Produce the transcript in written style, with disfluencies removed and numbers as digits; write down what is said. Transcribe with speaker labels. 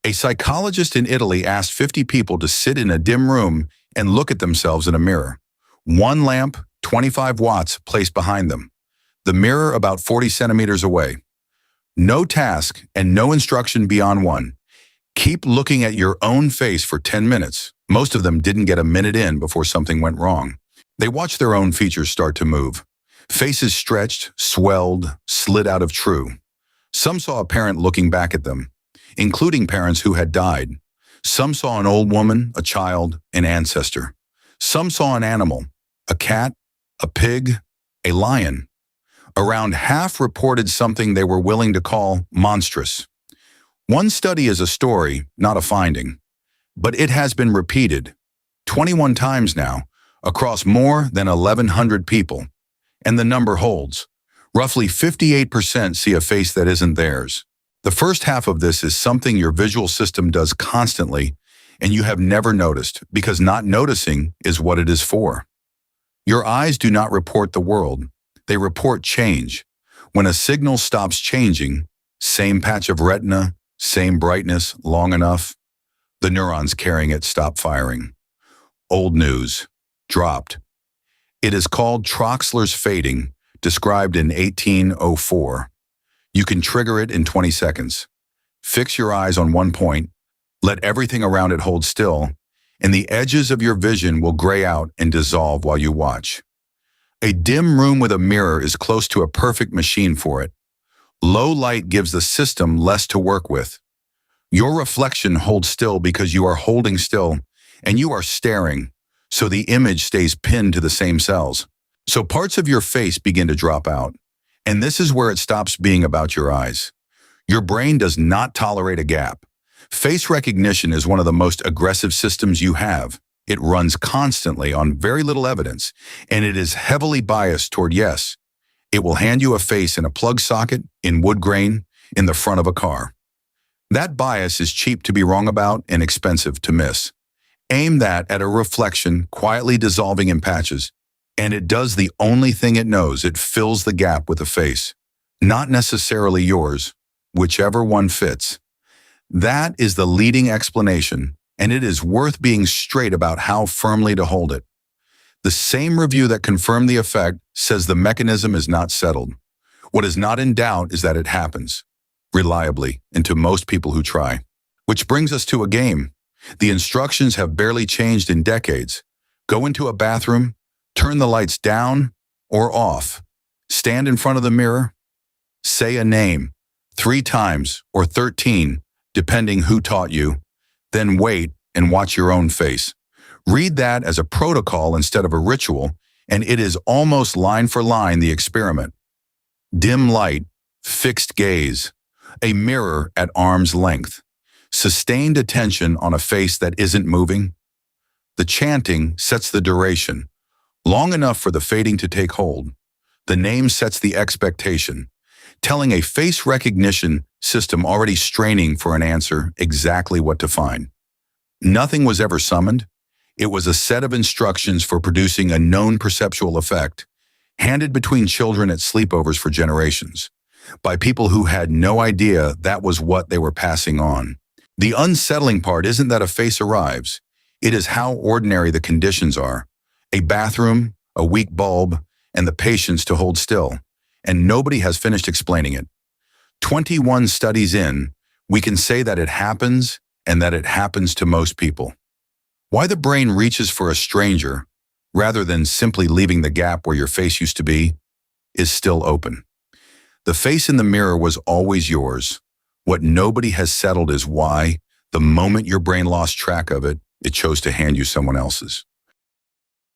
Speaker 1: A psychologist in Italy asked 50 people to sit in a dim room and look at themselves in a mirror. One lamp, 25 watts, placed behind them. The mirror about 40 centimeters away. No task and no instruction beyond one. Keep looking at your own face for 10 minutes. Most of them didn't get a minute in before something went wrong. They watched their own features start to move. Faces stretched, swelled, slid out of true. Some saw a parent looking back at them, including parents who had died. Some saw an old woman, a child, an ancestor. Some saw an animal, a cat, a pig, a lion. Around half reported something they were willing to call monstrous. One study is a story, not a finding, but it has been repeated 21 times now across more than 1,100 people, and the number holds. Roughly 58% see a face that isn't theirs. The first half of this is something your visual system does constantly and you have never noticed, because not noticing is what it is for. Your eyes do not report the world. They report change. When a signal stops changing, same patch of retina, same brightness, long enough, the neurons carrying it stop firing. Old news. Dropped. It is called Troxler's fading, described in 1804. You can trigger it in 20 seconds. Fix your eyes on one point, let everything around it hold still, and the edges of your vision will gray out and dissolve while you watch. A dim room with a mirror is close to a perfect machine for it. Low light gives the system less to work with. Your reflection holds still because you are holding still, and you are staring, so the image stays pinned to the same cells. So parts of your face begin to drop out, and this is where it stops being about your eyes. Your brain does not tolerate a gap. Face recognition is one of the most aggressive systems you have. It runs constantly on very little evidence, and it is heavily biased toward yes. It will hand you a face in a plug socket, in wood grain, in the front of a car. That bias is cheap to be wrong about and expensive to miss. Aim that at a reflection quietly dissolving in patches, and it does the only thing it knows. It fills the gap with a face. Not necessarily yours, whichever one fits. That is the leading explanation, and it is worth being straight about how firmly to hold it. The same review that confirmed the effect says the mechanism is not settled. What is not in doubt is that it happens, reliably, and to most people who try. Which brings us to a game. The instructions have barely changed in decades. Go into a bathroom, turn the lights down or off, stand in front of the mirror, say a name 3 times or 13, depending who taught you, then wait and watch your own face. Read that as a protocol instead of a ritual, and it is almost line for line the experiment. Dim light, fixed gaze, a mirror at arm's length, sustained attention on a face that isn't moving. The chanting sets the duration, long enough for the fading to take hold. The name sets the expectation, telling a face recognition system already straining for an answer exactly what to find. Nothing was ever summoned. It was a set of instructions for producing a known perceptual effect, handed between children at sleepovers for generations, by people who had no idea that was what they were passing on. The unsettling part isn't that a face arrives. It is how ordinary the conditions are. A bathroom, a weak bulb, and the patience to hold still. And nobody has finished explaining it. 21 studies in, we can say that it happens and that it happens to most people. Why the brain reaches for a stranger, rather than simply leaving the gap where your face used to be, is still open. The face in the mirror was always yours. What nobody has settled is why, the moment your brain lost track of it, it chose to hand you someone else's.